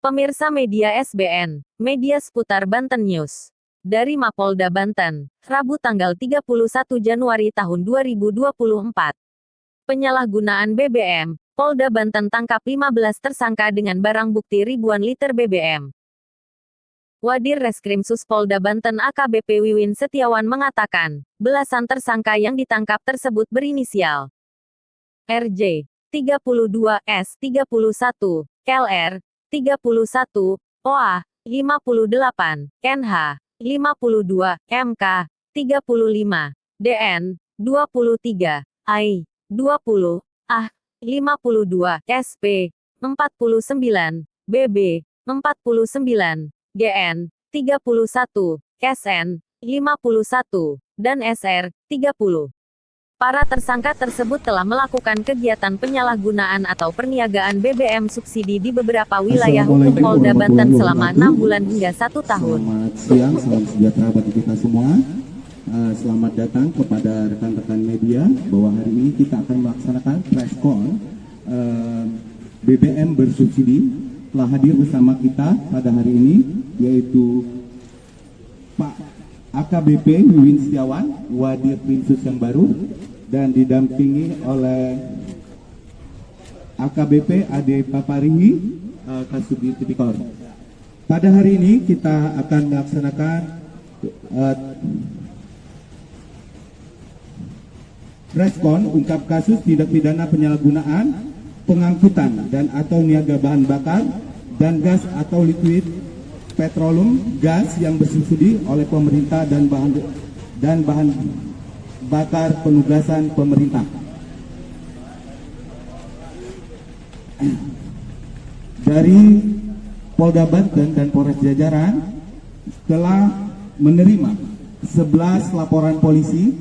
Pemirsa media SBN, media seputar Banten News. Dari Mapolda Banten, Rabu tanggal 31 Januari tahun 2024. Penyalahgunaan BBM, Polda Banten tangkap 15 tersangka dengan barang bukti ribuan liter BBM. Wadir Reskrimsus Polda Banten AKBP Wiwin Setiawan mengatakan, belasan tersangka yang ditangkap tersebut berinisial RJ, 32, S, 31, LR, 31, OA, 58, NH, 52, MK, 35, DN, 23, AI, 20, AH, 52, SP, 49, BB, 49, GN, 31, SN, 51, dan SR, 30. Para tersangka tersebut telah melakukan kegiatan penyalahgunaan atau perniagaan BBM subsidi di beberapa wilayah hukum Polda Banten selama 6 bulan hingga 1 tahun. Selamat siang, salam sejahtera bagi kita semua. Selamat datang kepada rekan-rekan media bahwa hari ini kita akan melaksanakan press con BBM bersubsidi. Telah hadir bersama kita pada hari ini yaitu Pak AKBP Wiwin Setiawan, Wadir Krimsus yang baru, dan didampingi oleh AKBP Ade Paparihi, Kasubdit Tipikor. Pada hari ini kita akan melaksanakan respon ungkap kasus tindak pidana penyalahgunaan pengangkutan dan atau niaga bahan bakar dan gas atau liquid petroleum gas yang bersubsidi oleh pemerintah dan bahan bakar penugasan pemerintah. Dari Polda Banten dan Polres jajaran telah menerima 11 laporan polisi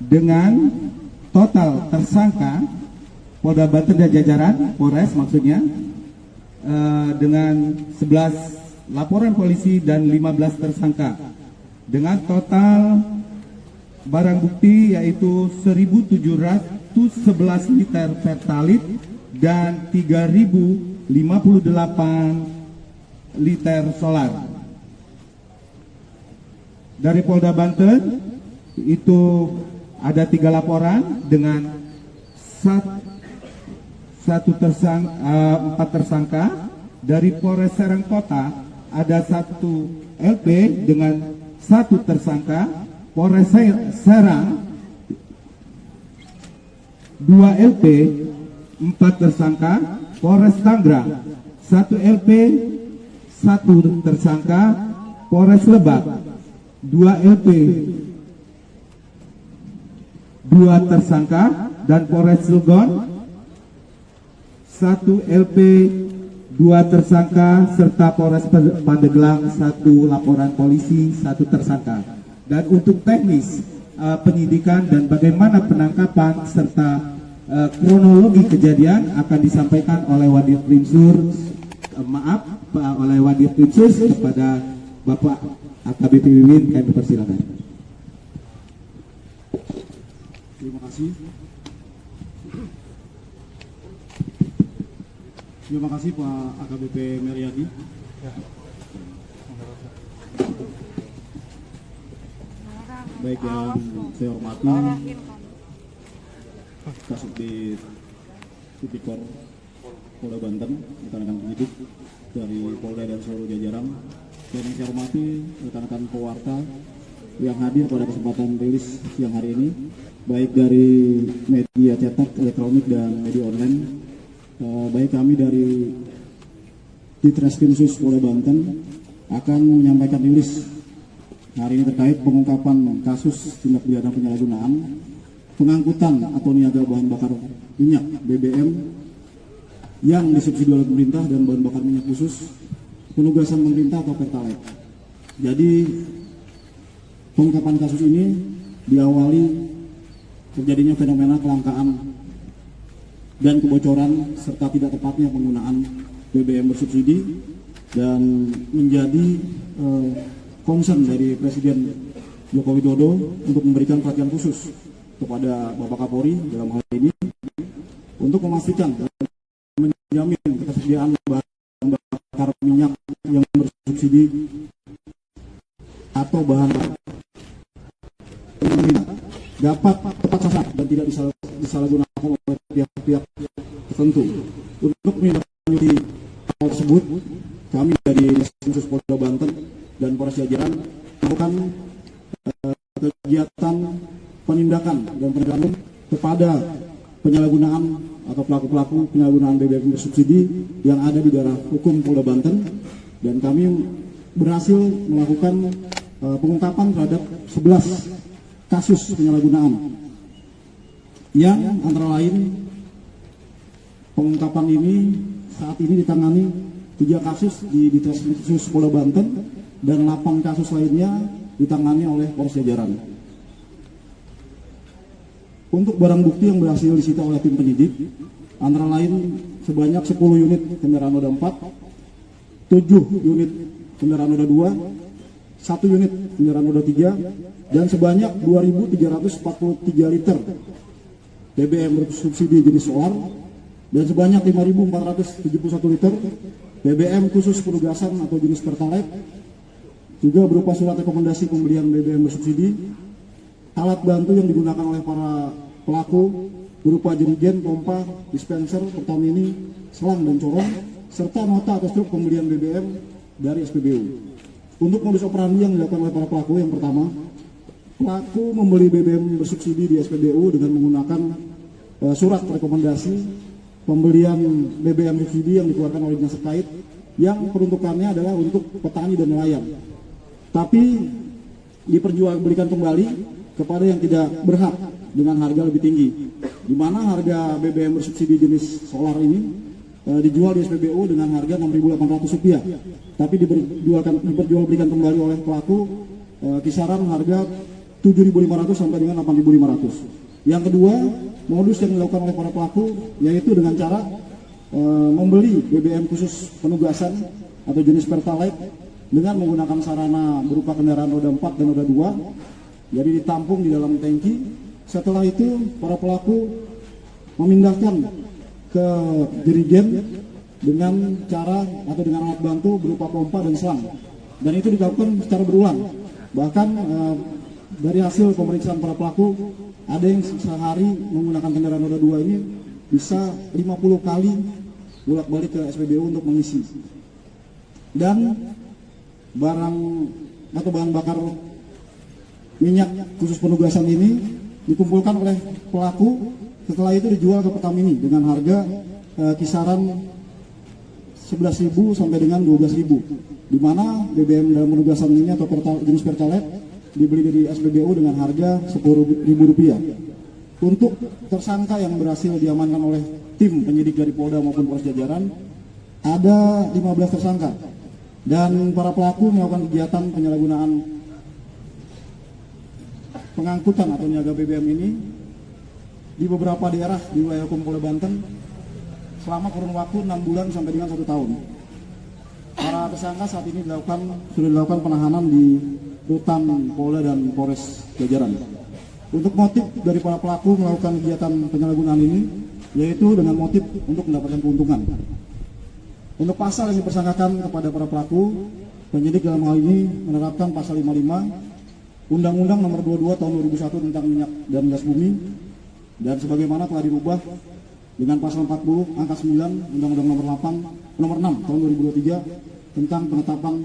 dengan total tersangka Polda Banten dan jajaran Polres maksudnya dengan 11 laporan polisi dan 15 tersangka dengan total barang bukti yaitu 1.711 liter pertalite dan 3.058 liter solar. Dari Polda Banten itu ada 3 laporan dengan 4 tersangka. Dari Polres Serang Kota ada 1 LP dengan 1 tersangka. Polres Serang 2 LP 4 tersangka. Polres Tangerang 1 LP 1 tersangka. Polres Lebak 2 LP 2 tersangka, dan Polres Cilegon 1 LP 2 tersangka, serta Polres Pandeglang 1 laporan polisi 1 tersangka. Dan untuk teknis penyidikan dan bagaimana penangkapan serta kronologi kejadian akan disampaikan oleh Wadir Krimsus, oleh Wadir Krimsus kepada Bapak AKBP Wiwin. Kami persilakan. Terima kasih. Terima kasih Pak AKBP Meriadi. Baik yang saya hormati Kasubdit Tipikor Polda Banten, rekan-rekan penyidik dari Polda dan seluruh jajaran, dan yang saya hormati rekan-rekan pewarta yang hadir pada kesempatan rilis siang hari ini, baik dari media cetak, elektronik, dan media online. Baik kami dari Ditreskrimsus Polda Banten akan menyampaikan rilis hari ini terkait pengungkapan kasus tindak pidana penyalahgunaan pengangkutan atau niaga bahan bakar minyak BBM yang disubsidi oleh pemerintah dan bahan bakar minyak khusus penugasan pemerintah atau Pertalite. Jadi pengungkapan kasus ini diawali terjadinya fenomena kelangkaan dan kebocoran serta tidak tepatnya penggunaan BBM bersubsidi, dan menjadi concern dari Presiden Joko Widodo untuk memberikan perhatian khusus kepada Bapak Kapolri dalam hal ini untuk memastikan dan menjamin ketersediaan bahan bakar bakar minyak yang bersubsidi atau bahan dapat tepat sasaran dan tidak disalahgunakan oleh pihak-pihak tertentu. Untuk menindaklanjuti hal tersebut, kami dari Khusus Polda Banten dan Polres Jajaran melakukan kegiatan penindakan dan penegakan kepada penyalahgunaan atau pelaku-pelaku penyalahgunaan BBM bersubsidi yang ada di daerah hukum Polda Banten, dan kami berhasil melakukan pengungkapan terhadap 11 kasus penyalahgunaan yang antara lain pengungkapan ini saat ini ditangani 3 kasus di Ditreskrimsus Polda Banten dan 8 kasus lainnya ditangani oleh Polres Jajaran. Untuk barang bukti yang berhasil disita oleh tim penyidik antara lain sebanyak 10 unit kendaraan roda 4, 7 unit kendaraan roda 2, 1 unit kendaraan roda 3, dan sebanyak 2.343 liter BBM bersubsidi jenis solar, dan sebanyak 5.471 liter BBM khusus penugasan atau jenis Pertalite, juga berupa surat rekomendasi pembelian BBM bersubsidi, alat bantu yang digunakan oleh para pelaku berupa jerigen, pompa, dispenser, Pertamini, selang dan corong, serta nota atau struk pembelian BBM dari SPBU. Untuk modus operandi yang dilakukan oleh para pelaku, yang pertama, pelaku membeli BBM bersubsidi di SPBU dengan menggunakan surat rekomendasi pembelian BBM bersubsidi yang dikeluarkan oleh dinas terkait yang peruntukannya adalah untuk petani dan nelayan, tapi diperjualbelikan kembali kepada yang tidak berhak dengan harga lebih tinggi, di mana harga BBM bersubsidi jenis solar ini dijual di SPBU dengan harga Rp6.800, tapi diperjualbelikan kembali oleh pelaku kisaran harga Rp7.500 sampai dengan Rp8.500. Yang kedua, modus yang dilakukan oleh para pelaku yaitu dengan cara membeli BBM khusus penugasan atau jenis Pertalite dengan menggunakan sarana berupa kendaraan roda 4 dan roda 2, jadi ditampung di dalam tangki. Setelah itu para pelaku memindahkan ke jerigen dengan cara atau dengan alat bantu berupa pompa dan selang, dan itu dilakukan secara berulang. Bahkan dari hasil pemeriksaan para pelaku, ada yang sehari menggunakan kendaraan roda 2 ini bisa 50 kali bolak-balik ke SPBU untuk mengisi. Dan barang atau bahan bakar minyak khusus penugasan ini dikumpulkan oleh pelaku, setelah itu dijual ke Pertamini dengan harga kisaran 11.000 sampai dengan 12.000, di mana BBM dalam penugasan ini atau jenis Pertalite dibeli dari SPBU dengan harga Rp10.000. Untuk tersangka yang berhasil diamankan oleh tim penyidik dari Polda maupun Polres Jajaran, ada 15 tersangka, dan para pelaku melakukan kegiatan penyalahgunaan pengangkutan atau niaga BBM ini di beberapa daerah di wilayah hukum Polda Banten selama kurun waktu 6 bulan sampai dengan 1 tahun. Para tersangka saat ini sudah dilakukan penahanan di rutan Polda dan Polres Jajaran. Untuk motif dari para pelaku melakukan kegiatan penyalahgunaan ini yaitu dengan motif untuk mendapatkan keuntungan. Untuk pasal yang dipersangkakan kepada para pelaku, penyidik dalam hal ini menerapkan pasal 55 Undang-Undang Nomor 22 Tahun 2001 tentang minyak dan gas bumi, dan sebagaimana telah dirubah dengan pasal 40 angka 9 Undang-Undang Nomor 6 Tahun 2023 tentang penetapan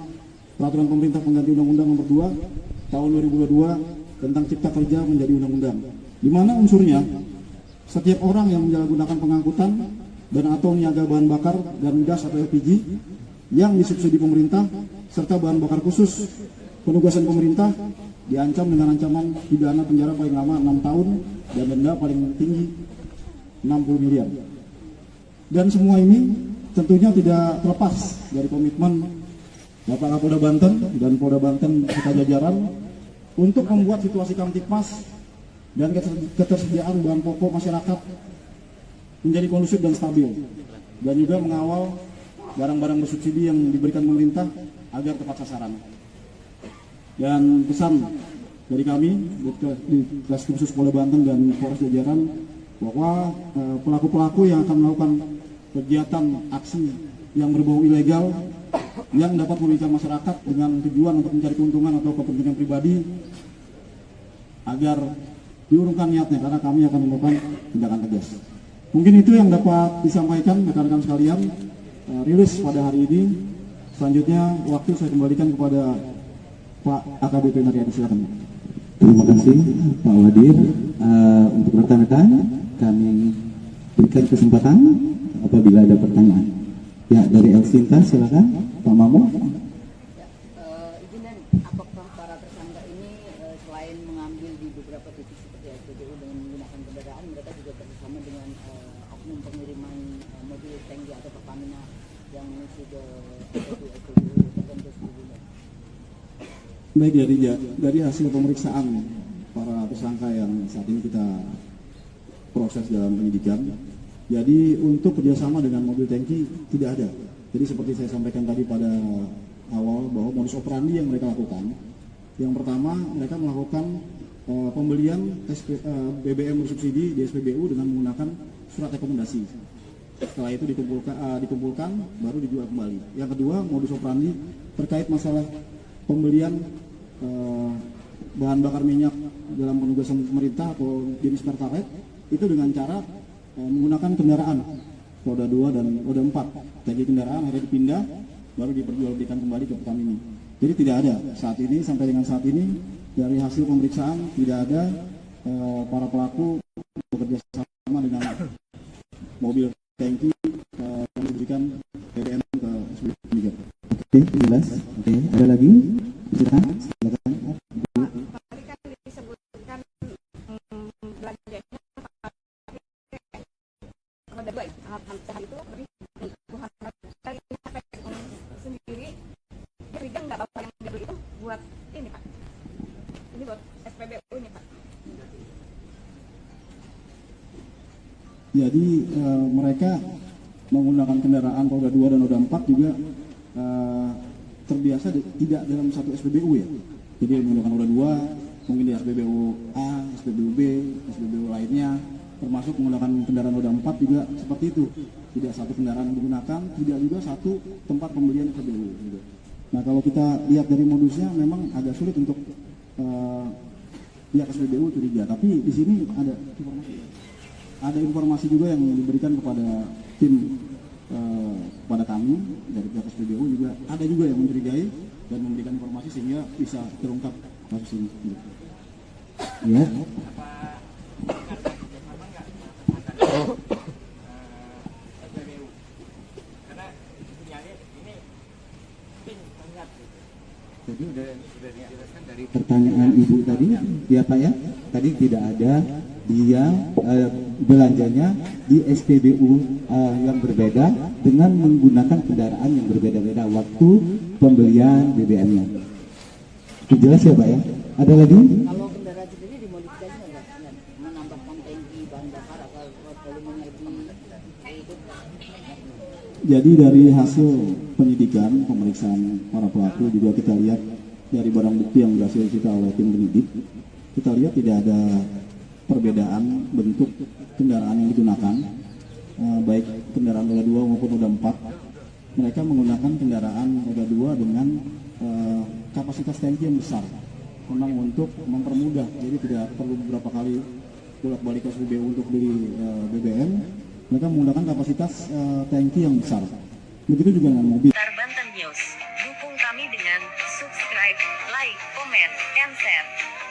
peraturan pemerintah pengganti Undang-Undang Nomor 2 Tahun 2022 tentang Cipta Kerja menjadi undang-undang, di mana unsurnya setiap orang yang menyalahgunakan pengangkutan dan atau niaga bahan bakar dan gas atau LPG yang disubsidi pemerintah serta bahan bakar khusus penugasan pemerintah diancam dengan ancaman pidana penjara paling lama 6 tahun dan denda paling tinggi 60 miliar. Dan semua ini tentunya tidak terlepas dari komitmen Bapak Kapolda Banten dan Polda Banten serta jajaran untuk membuat situasi Kamtipmas dan ketersediaan bahan pokok masyarakat menjadi kondusif dan stabil, dan juga mengawal barang-barang bersubsidi yang diberikan pemerintah agar tepat sasaran. Dan pesan dari kami di Khusus Polda Banten dan Polres Jajaran bahwa pelaku-pelaku yang akan melakukan kegiatan aksi yang berbau ilegal yang dapat merugikan masyarakat dengan tujuan untuk mencari keuntungan atau kepentingan pribadi agar diurungkan niatnya, karena kami akan melakukan tindakan tegas. Mungkin itu yang dapat disampaikan rekan-rekan sekalian. Rilis pada hari ini. Selanjutnya waktu saya kembalikan kepada Pak AKBP Naryadi, silakan. Terima kasih Pak Wadir. Untuk rekan-rekan kami berikan kesempatan apabila ada pertanyaan. Ya, dari Elsinta silakan Pak Mamo. Izin, apakah para tersangka ini selain mengambil di beberapa titik seperti SPBU dengan menggunakan kendaraan, mereka juga bersama dengan oknum pengiriman mobil tangki atau Pertamina yang mengisi ke SPBU tertentu sebelumnya? Baik, dari hasil pemeriksaan para tersangka yang saat ini kita proses dalam penyidikan, jadi untuk kerjasama dengan mobil tangki tidak ada. Jadi seperti saya sampaikan tadi pada awal bahwa modus operandi yang mereka lakukan, yang pertama mereka melakukan pembelian BBM bersubsidi di SPBU dengan menggunakan surat rekomendasi. Setelah itu dikumpulkan baru dijual kembali. Yang kedua, modus operandi terkait masalah pembelian bahan bakar minyak dalam penugasan pemerintah atau jenis pertalite itu dengan cara menggunakan kendaraan roda 2 dan roda 4. Tangki kendaraan akhirnya dipindah baru diperjualbelikan kembali ke Pertamina. Jadi tidak ada saat ini, sampai dengan saat ini dari hasil pemeriksaan tidak ada para pelaku bekerja sama dengan mobil tangki memberikan BBM ke SPBU. Oke, jelas. Oke, ada lagi? Silakan. Tadi kan disebutkan belanjanya roda 2 hal itu beri Tuhan dari sendiri dia pegang nggak bahwa yang dibeli itu buat ini Pak, ini buat SPBU ini Pak. Jadi mereka menggunakan kendaraan roda 2 dan roda 4 juga terbiasa tidak dalam satu SPBU ya. Jadi menggunakan roda 2 mungkin di SPBU A, SPBU B, SPBU lainnya, termasuk menggunakan kendaraan roda 4 juga seperti itu. Tidak satu kendaraan yang digunakan, tidak juga satu tempat pembelian SPBU gitu. Nah, kalau kita lihat dari modusnya memang agak sulit untuk pihak SPBU curiga, tapi di sini ada informasi juga yang diberikan kepada tim kepada kami dari pihak SPBU juga ada juga yang mencurigai dan memberikan informasi sehingga bisa terungkap kasus ini. Ya. Jadi sudah dijelaskan dari pertanyaan Ibu tadi, ya Pak ya, tadi tidak ada dia belanjanya di SPBU yang berbeda dengan menggunakan kendaraan yang berbeda-beda waktu pembelian BBM-nya. Itu jelas ya Pak ya? Ada lagi? Kalau kendaraan sendiri dimodifikasi nggak? Menambahkan tangki bahan bakar atau volumenya lebih itu? Jadi dari hasil penyidikan, pemeriksaan para pelaku juga kita lihat dari barang bukti yang berhasil disita oleh tim penyidik, kita lihat tidak ada perbedaan bentuk kendaraan yang digunakan, baik kendaraan roda 2 maupun roda 4. Mereka menggunakan kendaraan roda 2 dengan kapasitas tangki yang besar, memang untuk mempermudah, jadi tidak perlu beberapa kali bolak-balik ke SPBU untuk beli BBM. Mereka menggunakan kapasitas tangki yang besar. Begitu juga dengan mobil. Banten News. Dukung kami dengan subscribe, like, komen, and share.